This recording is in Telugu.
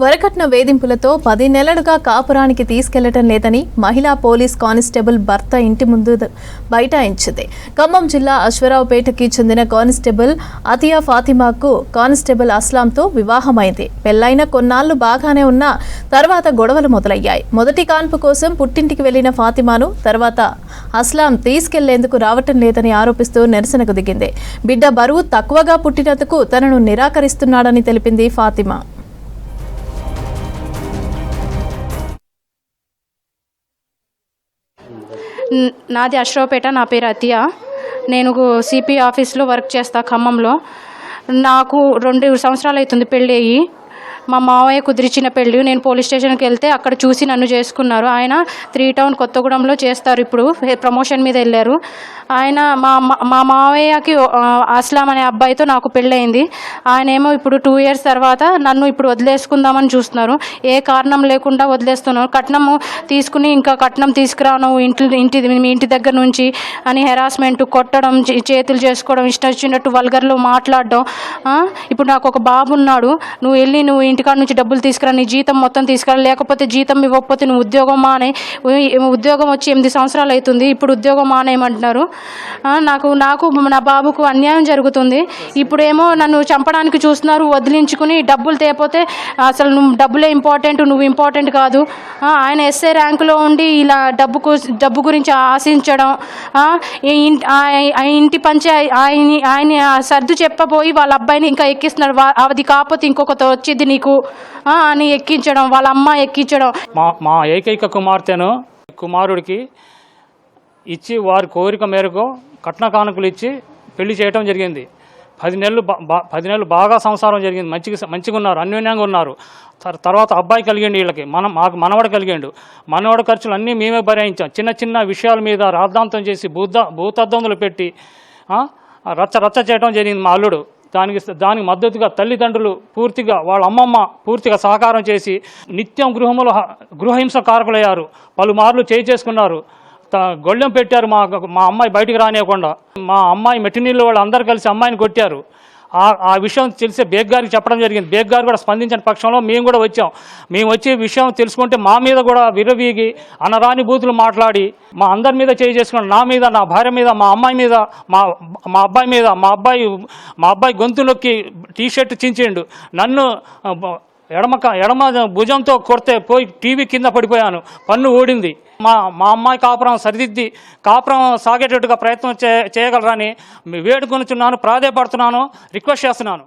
వరకట్న వేధింపులతో 10 నెలలుగా కాపురానికి తీసుకెళ్లటం లేదని మహిళా పోలీస్ కానిస్టేబుల్ భర్త ఇంటి ముందు బైఠాయించింది. ఖమ్మం జిల్లా అశ్వరావుపేటకి చెందిన కానిస్టేబుల్ అతియా ఫాతిమాకు కానిస్టేబుల్ అస్లాంతో వివాహమైంది. పెళ్లైన కొన్నాళ్లు బాగానే ఉన్నా తర్వాత గొడవలు మొదలయ్యాయి. మొదటి కాన్పు కోసం పుట్టింటికి వెళ్లిన ఫాతిమాను తర్వాత అస్లాం తీసుకెళ్లేందుకు రావటం లేదని ఆరోపిస్తూ నిరసనకు దిగింది. బిడ్డ బరువు తక్కువగా పుట్టినందుకు తనను నిరాకరిస్తున్నాడని తెలిపింది ఫాతిమా. నాది అశ్వరావుపేట. నా పేరు అతియా. నేను సిపి ఆఫీస్లో వర్క్ చేస్తా ఖమ్మంలో. నాకు 2 సంవత్సరాలు అవుతుంది పెళ్ళి అయ్యి. మా మావయ్య కుదిరిచిన పెళ్ళి. నేను పోలీస్ స్టేషన్కి వెళ్తే అక్కడ చూసి నన్ను చేసుకున్నారు. ఆయన 3 టౌన్ కొత్తగూడెంలో చేస్తారు. ఇప్పుడు ప్రమోషన్ మీద వెళ్ళారు. ఆయన మా మావయ్యకి అస్లాం అనే అబ్బాయితో నాకు పెళ్ళయింది. ఆయన ఏమో ఇప్పుడు 2 ఇయర్స్ తర్వాత నన్ను ఇప్పుడు వదిలేసుకుందామని చూస్తున్నారు. ఏ కారణం లేకుండా వదిలేస్తున్నారు. కట్నము తీసుకుని ఇంకా కట్నం తీసుకురాను మీ ఇంటి దగ్గర నుంచి అని హెరాస్మెంట్, కొట్టడం, చేతులు చేసుకోవడం, ఇష్టం వచ్చినట్టు వల్గర్లో మాట్లాడడం. ఇప్పుడు నాకు ఒక బాబు ఉన్నాడు. నువ్వు వెళ్ళి నువ్వు ఇంటికాడ నుంచి డబ్బులు తీసుకురా, నీ జీతం మొత్తం తీసుకురా, లేకపోతే జీతం ఇవ్వకపోతే నువ్వు ఉద్యోగం మానే. ఉద్యోగం వచ్చి 8 సంవత్సరాలు అవుతుంది. ఇప్పుడు ఉద్యోగం మానేయమంటున్నారు. నాకు నా బాబుకు అన్యాయం జరుగుతుంది. ఇప్పుడేమో నన్ను చంపడానికి చూస్తున్నారు. వదిలించుకుని డబ్బులు తేపోతే అసలు నువ్వు డబ్బులే ఇంపార్టెంట్, నువ్వు ఇంపార్టెంట్ కాదు. ఆయన ఎస్ఐ ర్యాంకులో ఉండి ఇలా డబ్బు గురించి ఆశించడం, ఇంటి పంచి ఆయన సర్దు చెప్పబోయి వాళ్ళ అబ్బాయిని ఇంకా ఎక్కిస్తున్నాడు. అది కాకపోతే ఇంకొకటి వచ్చింది నీకు అని ఎక్కించడం, వాళ్ళ అమ్మ ఎక్కించడం. మా ఏకైక కుమారుడికి ఇచ్చి వారి కోరిక మేరకు కట్న కానుకలు ఇచ్చి పెళ్లి చేయడం జరిగింది. 10 నెలలు బాగా సంసారం జరిగింది. మంచిగా ఉన్నారు, అన్యోన్యంగా ఉన్నారు. తర్వాత అబ్బాయి కలిగిండు, వీళ్ళకి మాకు మనవడు కలిగిండు. మనవడు ఖర్చులు అన్నీ మేమే భరించాం. చిన్న విషయాల మీద రాద్ధాంతం చేసి భూతద్దందులు పెట్టి రచ్చ చేయడం జరిగింది మా అల్లుడు. దానికి మద్దతుగా తల్లిదండ్రులు పూర్తిగా వాళ్ళ అమ్మమ్మ పూర్తిగా సహకారం చేసి నిత్యం గృహహింస కారకులయ్యారు. పలుమార్లు చేసుకున్నారు. గొళ్ళెం పెట్టారు మా అమ్మాయి బయటికి రానియకుండా. మా అమ్మాయి మెట్టినీళ్ళు వాళ్ళు అందరూ కలిసి అమ్మాయిని కొట్టారు. ఆ విషయం తెలిసే బేగ్ గారికి చెప్పడం జరిగింది. బేగ్ గారు కూడా స్పందించిన పక్షంలో మేము కూడా వచ్చాం. మేము వచ్చి విషయం తెలుసుకుంటే మా మీద కూడా విర్రవీగి అనరాని బూతులు మాట్లాడి మా అందరి మీద చేసుకున్నాడు. నా మీద, నా భార్య మీద, మా అమ్మాయి మీద, మా అబ్బాయి మీద. మా అబ్బాయి గొంతు నొక్కి టీషర్ట్ చించిండు. నన్ను ఎడమ భుజంతో కొడితే పోయి టీవీ కింద పడిపోయాను. పన్ను ఊడింది. మా అమ్మాయి కాపురం సరిదిద్ది కాపురం సాగేటట్టుగా ప్రయత్నం చేయగలరని వేడుకొనుచున్నాను, ప్రాధేయపడుతున్నాను, రిక్వెస్ట్ చేస్తున్నాను.